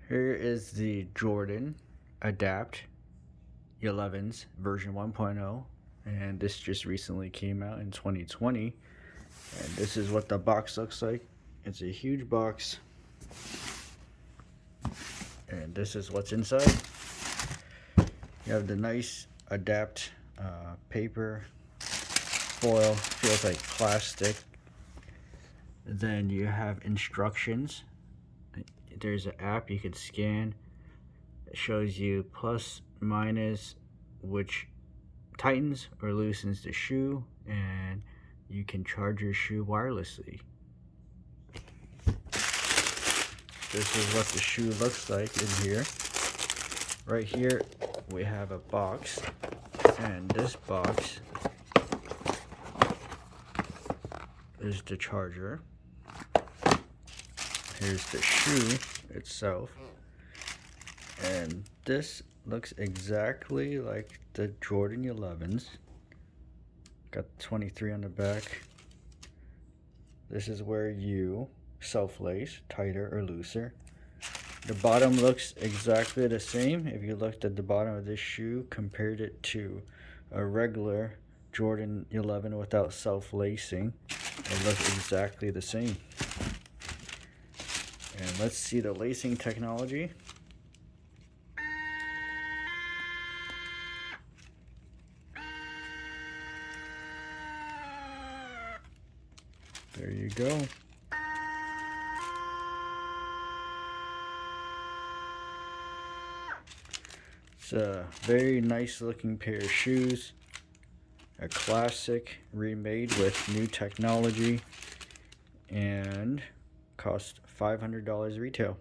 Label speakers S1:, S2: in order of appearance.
S1: Here is the Jordan Adapt 11s version 1.0, and this just recently came out in 2020. And this is what the box looks like. It's a huge box, and this is what's inside. You have the nice Adapt paper foil, feels like plastic. Then you have instructions. There's an app you can scan. It shows you plus, minus, which tightens or loosens the shoe, and you can charge your shoe wirelessly. This is what the shoe looks like in here. Right here we have a box, and this box is the charger. Here's the shoe itself, and this looks exactly like the Jordan 11s. Got 23 on the back. This is where you self-lace, tighter or looser. The bottom looks exactly the same. If you looked at the bottom of this shoe, compared it to a regular Jordan 11 without self-lacing, it looks exactly the same. And let's see the lacing technology. There you go. It's a very nice looking pair of shoes. A classic remade with new technology, and cost $500 retail.